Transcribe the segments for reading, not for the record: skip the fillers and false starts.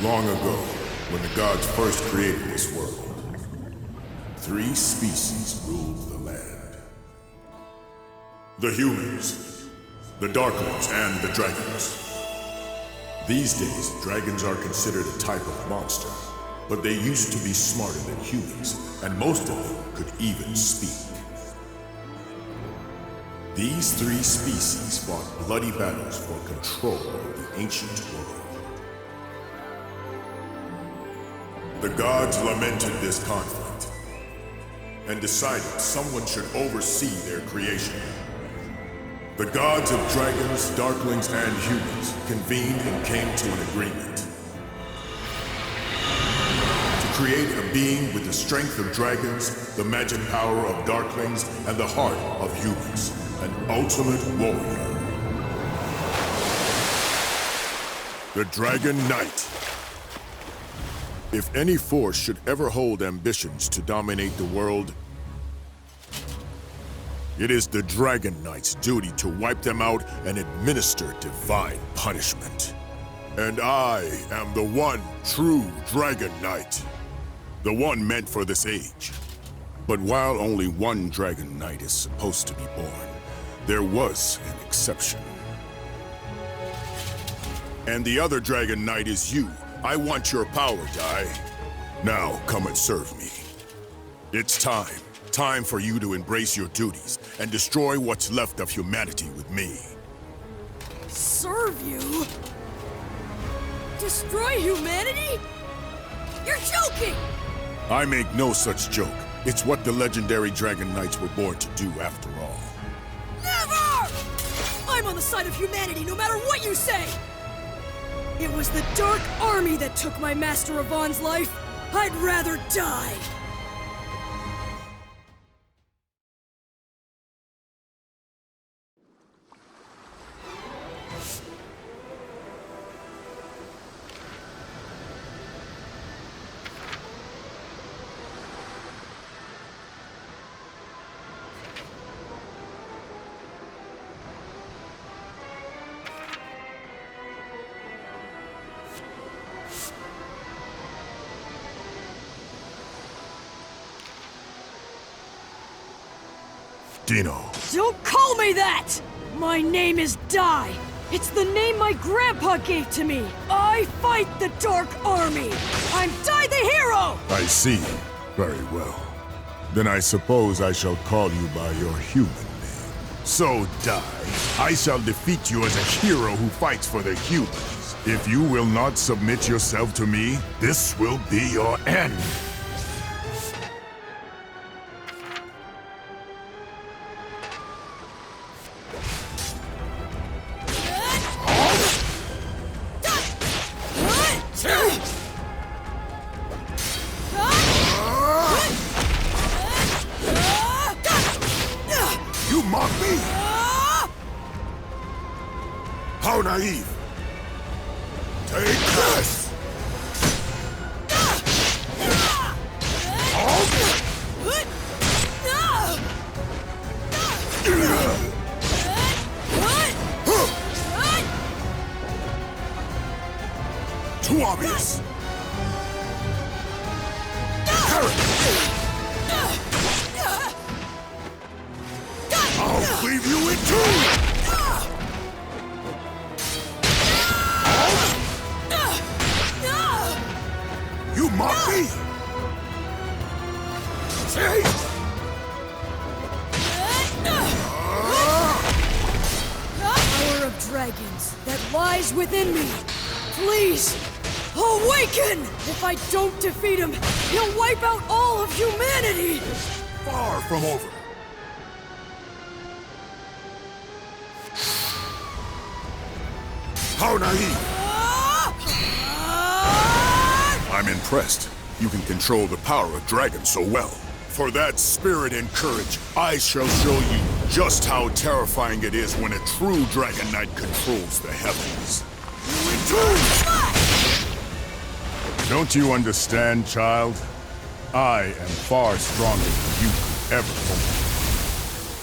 Long ago, when the gods first created this world, 3 species ruled the land. The humans, the darklings, and the dragons. These days, dragons are considered a type of monster, but they used to be smarter than humans, and most of them could even speak. These 3 species fought bloody battles for control of the ancient world. The gods lamented this conflict and decided someone should oversee their creation. The gods of dragons, darklings, and humans convened and came to an agreement to create a being with the strength of dragons, the magic power of darklings, and the heart of humans, an ultimate warrior. The Dragon Knight. If any force should ever hold ambitions to dominate the world, it is the Dragon Knight's duty to wipe them out and administer divine punishment. And I am the one true Dragon Knight, the one meant for this age. But while only one Dragon Knight is supposed to be born, there was an exception. And the other Dragon Knight is you. I want your power, Dai. Now, come and serve me. It's time. Time for you to embrace your duties and destroy what's left of humanity with me. Serve you? Destroy humanity? You're joking! I make no such joke. It's what the legendary Dragon Knights were born to do after all. Never! I'm on the side of humanity no matter what you say! It was the Dark Army that took my Master Yvonne's life. I'd rather die. Dino. Don't call me that! My name is Dai. It's the name my grandpa gave to me. I fight the Dark Army. I'm Dai the Hero! I see. Very well. Then I suppose I shall call you by your human name. So, Dai, I shall defeat you as a hero who fights for the humans. If you will not submit yourself to me, this will be your end. You mock me? How naive! Take this! Too obvious! I'll cleave you in two! You mock me? Power of dragons that lies within me. Please, awaken! If I don't defeat him, he'll wipe out all of humanity! Far from over. How naive! I'm impressed. You can control the power of dragons so well. For that spirit and courage, I shall show you just how terrifying it is when a true Dragon Knight controls the heavens. Don't you understand, child? I am far stronger than you could ever hope.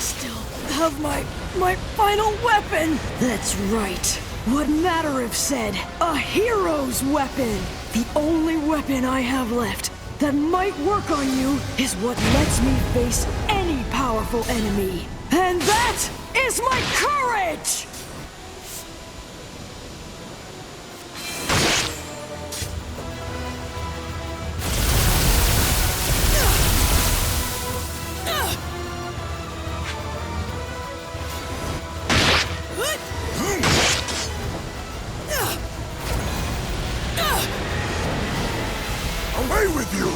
Still have my My final weapon! That's right. What Matter said, a hero's weapon! The only weapon I have left that might work on you is what lets me face any powerful enemy. And that is my courage! Away with you!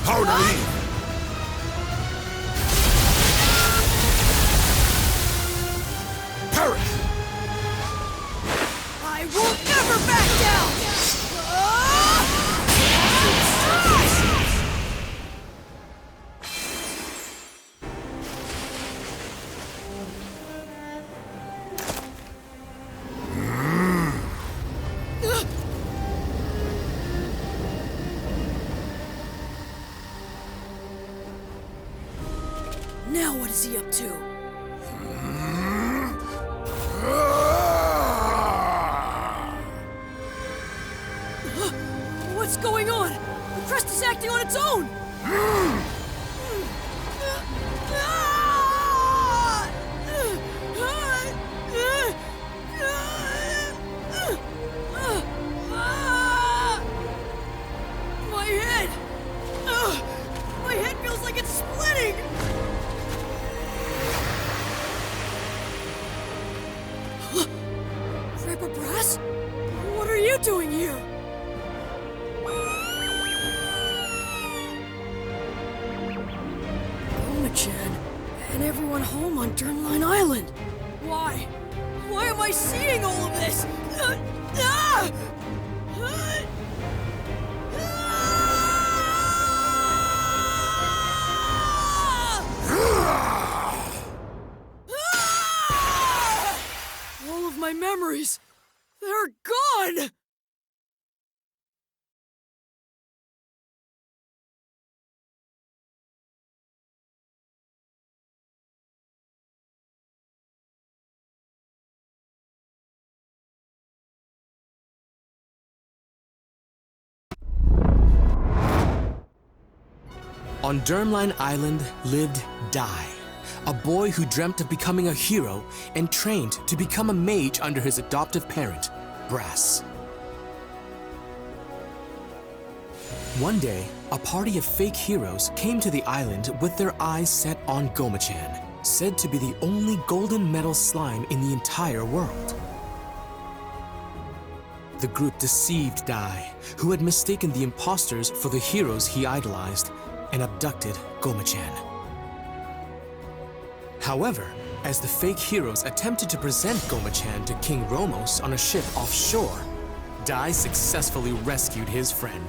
How naive! Perish! I won't never back down! Now what is he up to? What's going on? The crest is acting on its own! My head! My head feels like it's splitting! Grandpa Brass? What are you doing here? Oma-chan, and everyone home on Durnline Island. Why? Why am I seeing all of this? All of my memories, they're gone! On Durnline Island lived Dai, a boy who dreamt of becoming a hero and trained to become a mage under his adoptive parent, Brass. One day, a party of fake heroes came to the island with their eyes set on Goma-chan, said to be the only golden metal slime in the entire world. The group deceived Dai, who had mistaken the imposters for the heroes he idolized, and abducted Goma-chan. However, as the fake heroes attempted to present Goma-chan to King Romos on a ship offshore, Dai successfully rescued his friend.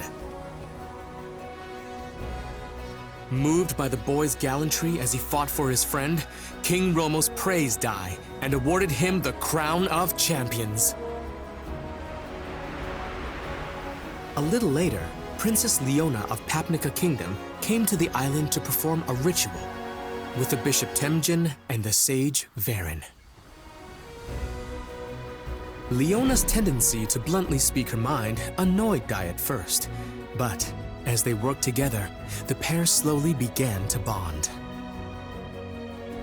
Moved by the boy's gallantry as he fought for his friend, King Romos praised Dai and awarded him the Crown of Champions. A little later, Princess Leona of Papnica Kingdom came to the island to perform a ritual with the Bishop Temjin and the sage Varen. Leona's tendency to bluntly speak her mind annoyed Dai at first, but as they worked together, the pair slowly began to bond.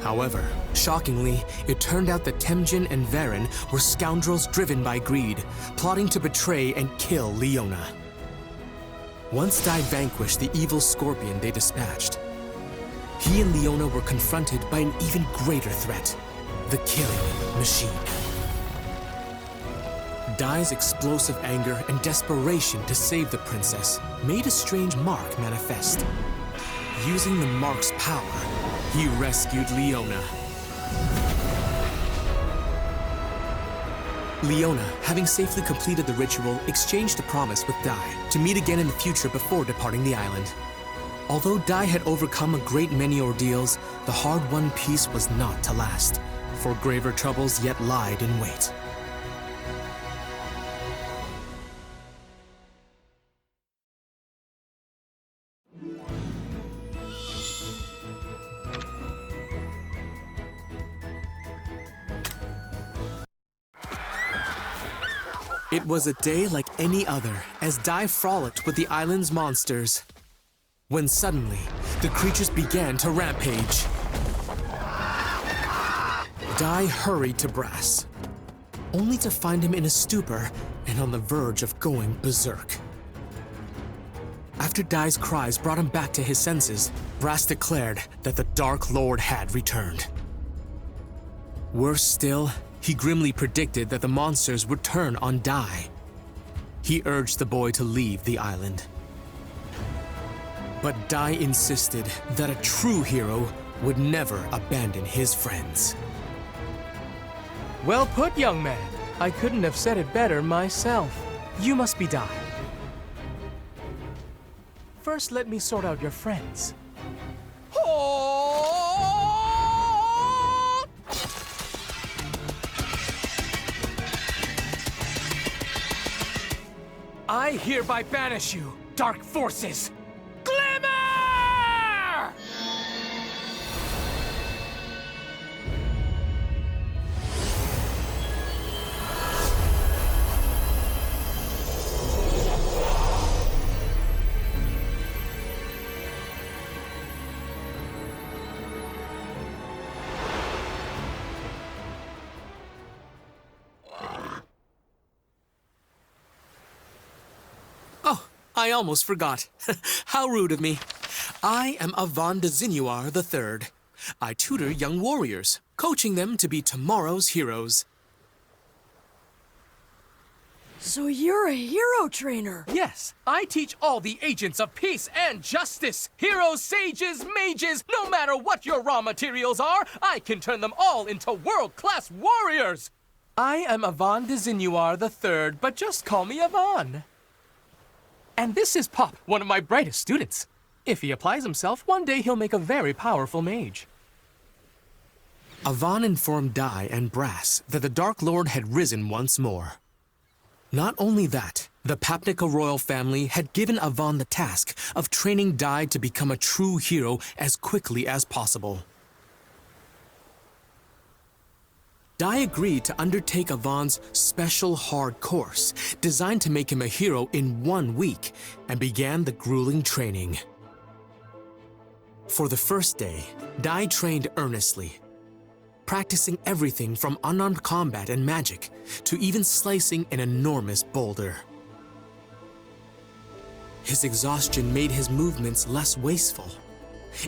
However, shockingly, it turned out that Temjin and Varen were scoundrels driven by greed, plotting to betray and kill Leona. Once Dai vanquished the evil scorpion they dispatched, he and Leona were confronted by an even greater threat, the killing machine. Dai's explosive anger and desperation to save the princess made a strange mark manifest. Using the mark's power, he rescued Leona. Leona, having safely completed the ritual, exchanged a promise with Dai to meet again in the future before departing the island. Although Dai had overcome a great many ordeals, the hard-won peace was not to last, for graver troubles yet lied in wait. It was a day like any other as Dai frolicked with the island's monsters. When suddenly, the creatures began to rampage. Dai hurried to Brass, only to find him in a stupor and on the verge of going berserk. After Dai's cries brought him back to his senses, Brass declared that the Dark Lord had returned. Worse still, he grimly predicted that the monsters would turn on Dai. He urged the boy to leave the island. But Dai insisted that a true hero would never abandon his friends. Well put, young man. I couldn't have said it better myself. You must be Dai. First, let me sort out your friends. I hereby banish you, dark forces! Glimmer! Oh, I almost forgot. How rude of me. I am Avon de Zinuar III. I tutor young warriors, coaching them to be tomorrow's heroes. So you're a hero trainer. Yes, I teach all the agents of peace and justice. Heroes, sages, mages, no matter what your raw materials are, I can turn them all into world-class warriors. I am Avon de Zinuar III, but just call me Avon. And this is Pop, one of my brightest students. If he applies himself, one day he'll make a very powerful mage. Avon informed Dai and Brass that the Dark Lord had risen once more. Not only that, the Papnica royal family had given Avon the task of training Dai to become a true hero as quickly as possible. Dai agreed to undertake Avon's special hard course, designed to make him a hero in 1 week, and began the grueling training. For the first day, Dai trained earnestly, practicing everything from unarmed combat and magic to even slicing an enormous boulder. His exhaustion made his movements less wasteful,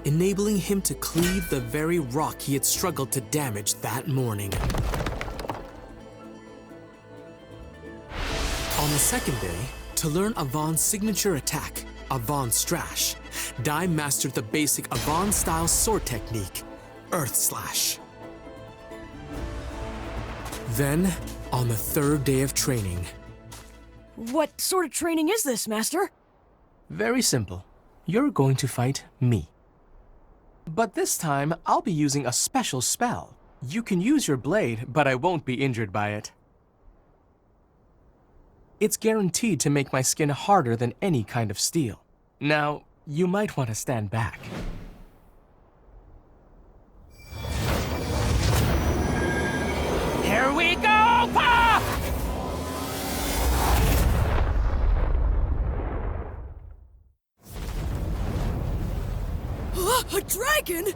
enabling him to cleave the very rock he had struggled to damage that morning. On the second day, to learn Avon's signature attack, Avon Strash, Dai mastered the basic Avon-style sword technique, Earth Slash. Then, on the third day of training... What sort of training is this, Master? Very simple. You're going to fight me. But this time, I'll be using a special spell. You can use your blade, but I won't be injured by it. It's guaranteed to make my skin harder than any kind of steel. Now, you might want to stand back. Here we go, Pop! A dragon?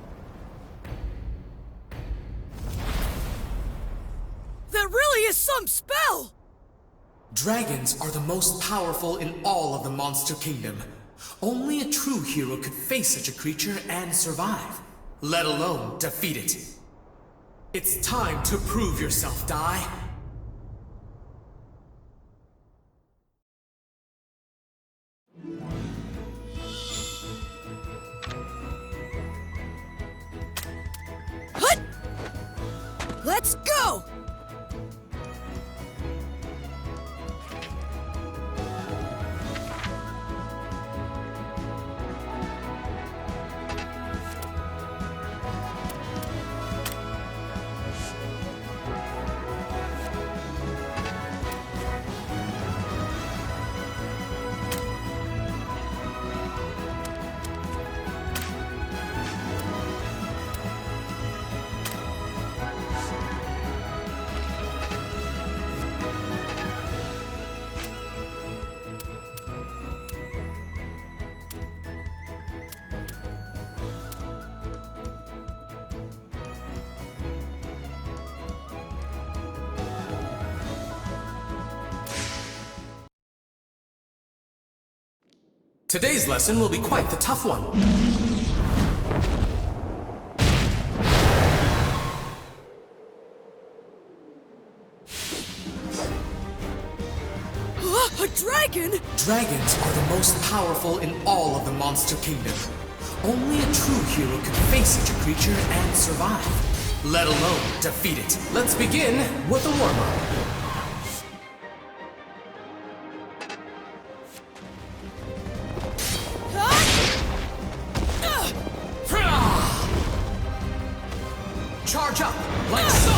That really is some spell! Dragons are the most powerful in all of the Monster Kingdom. Only a true hero could face such a creature and survive, let alone defeat it. It's time to prove yourself, Dai. Hut! Let's go! Today's lesson will be quite the tough one. A dragon? Dragons are the most powerful in all of the Monster Kingdom. Only a true hero can face such a creature and survive, let alone defeat it. Let's begin with a warm-up. Charge up, like so!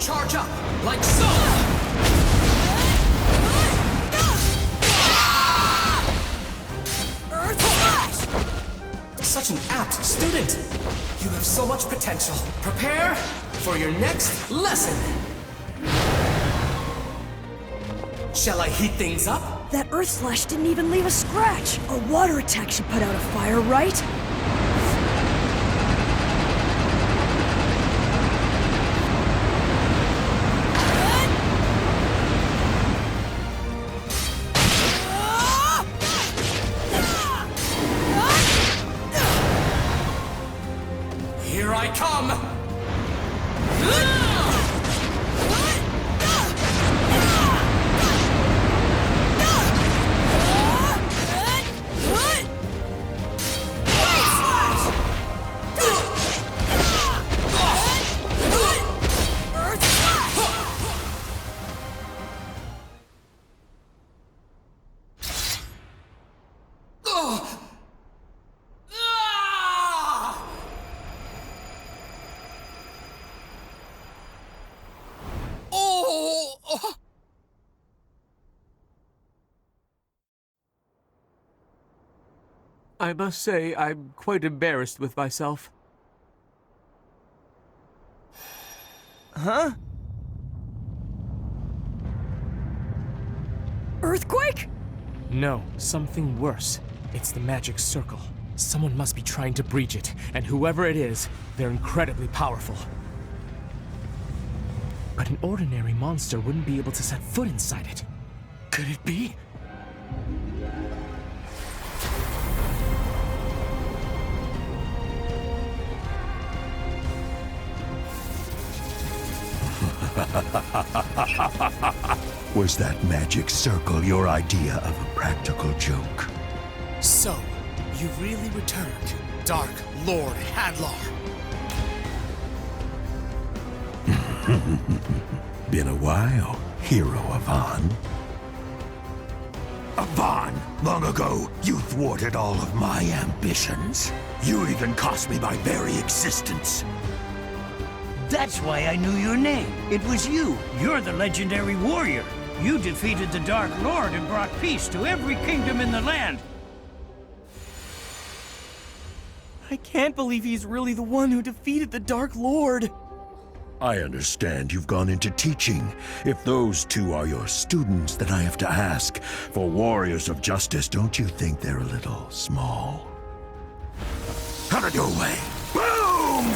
Charge up, like so! Earth Slash! Such an apt student! You have so much potential. Prepare for your next lesson! Shall I heat things up? That Earth Slash didn't even leave a scratch. A water attack should put out a fire, right? Here I come! I must say, I'm quite embarrassed with myself. Huh? Earthquake? No, something worse. It's the magic circle. Someone must be trying to breach it, and whoever it is, they're incredibly powerful. But an ordinary monster wouldn't be able to set foot inside it. Could it be? Was that magic circle your idea of a practical joke? So, you really returned, Dark Lord Hadlar. Been a while, hero Avan. Avan, long ago, you thwarted all of my ambitions. You even cost me my very existence. That's why I knew your name. It was you. You're the legendary warrior. You defeated the Dark Lord and brought peace to every kingdom in the land. I can't believe he's really the one who defeated the Dark Lord. I understand you've gone into teaching. If those two are your students, then I have to ask, for warriors of justice, don't you think they're a little small? Out of your way! Boom!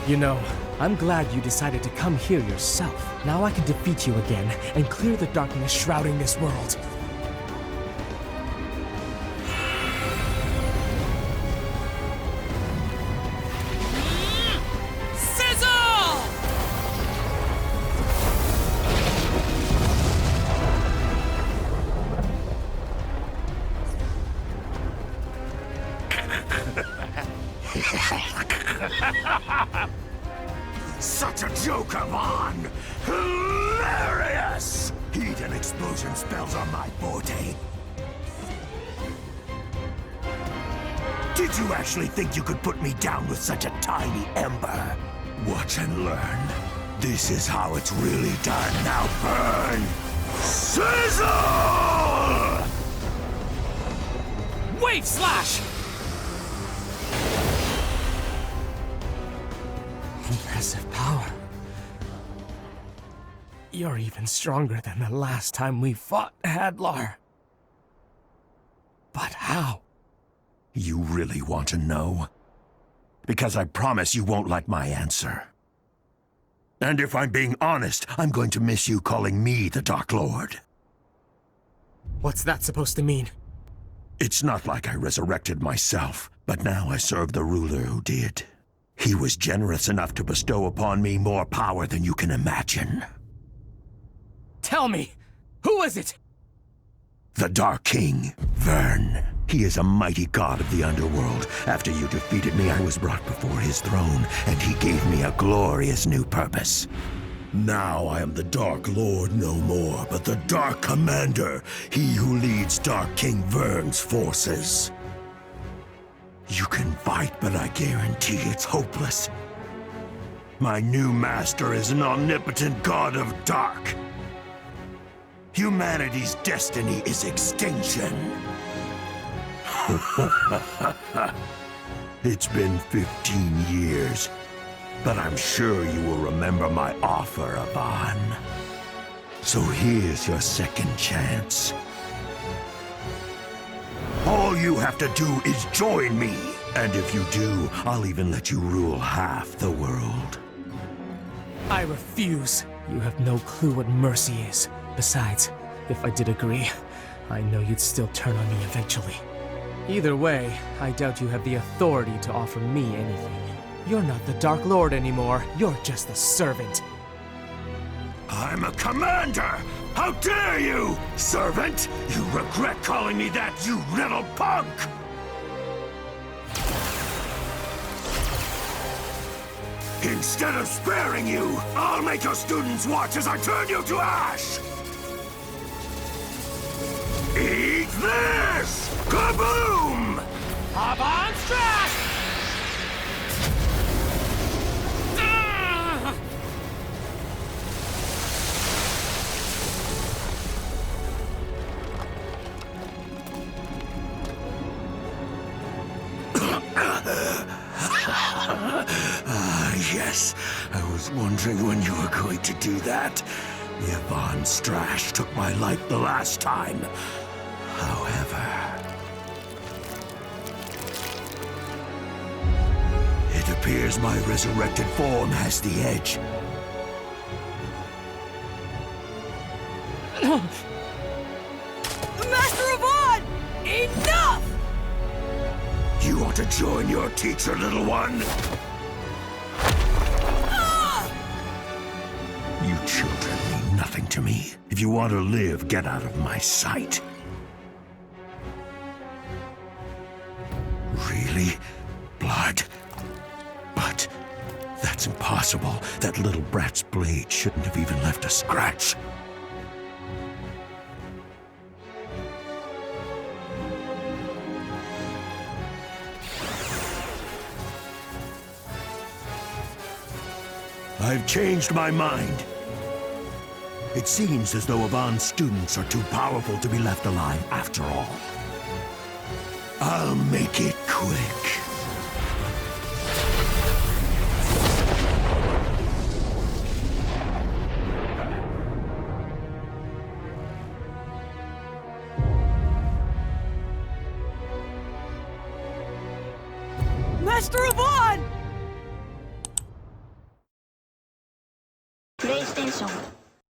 You know, I'm glad you decided to come here yourself. Now I can defeat you again and clear the darkness shrouding this world. Such a joke, Avan! Hilarious! Heat and explosion spells are my forte. Did you actually think you could put me down with such a tiny ember? Watch and learn. This is how it's really done. Now burn! Sizzle! Wave Slash! Impressive power. You're even stronger than the last time we fought, Hadlar. But how? You really want to know? Because I promise you won't like my answer. And if I'm being honest, I'm going to miss you calling me the Dark Lord. What's that supposed to mean? It's not like I resurrected myself, but now I serve the ruler who did. He was generous enough to bestow upon me more power than you can imagine. Tell me, who is it? The Dark King, Vern. He is a mighty god of the underworld. After you defeated me, I was brought before his throne, and he gave me a glorious new purpose. Now I am the Dark Lord no more, but the Dark Commander, he who leads Dark King Vern's forces. You can fight, but I guarantee it's hopeless. My new master is an omnipotent god of dark. Humanity's destiny is extinction. It's been 15 years, but I'm sure you will remember my offer, Yvonne. So here's your second chance. All you have to do is join me. And if you do, I'll even let you rule half the world. I refuse. You have no clue what mercy is. Besides, if I did agree, I know you'd still turn on me eventually. Either way, I doubt you have the authority to offer me anything. You're not the Dark Lord anymore. You're just a servant. I'm a commander! How dare you, servant! You regret calling me that, you little punk! Instead of sparing you, I'll make your students watch as I turn you to ash! Eat this! Kaboom! Hop on, Strash! Yes. I was wondering when you were going to do that. Yvonne Strash took my life the last time. However, it appears my resurrected form has the edge. Master Yvonne! Enough! You want to join your teacher, little one? You children mean nothing to me. If you want to live, get out of my sight. Really? Blood? But that's impossible. That little brat's blade shouldn't have even left a scratch. I've changed my mind. It seems as though Yvonne's students are too powerful to be left alive after all. I'll make it quick. Master Yvonne! プレイステーション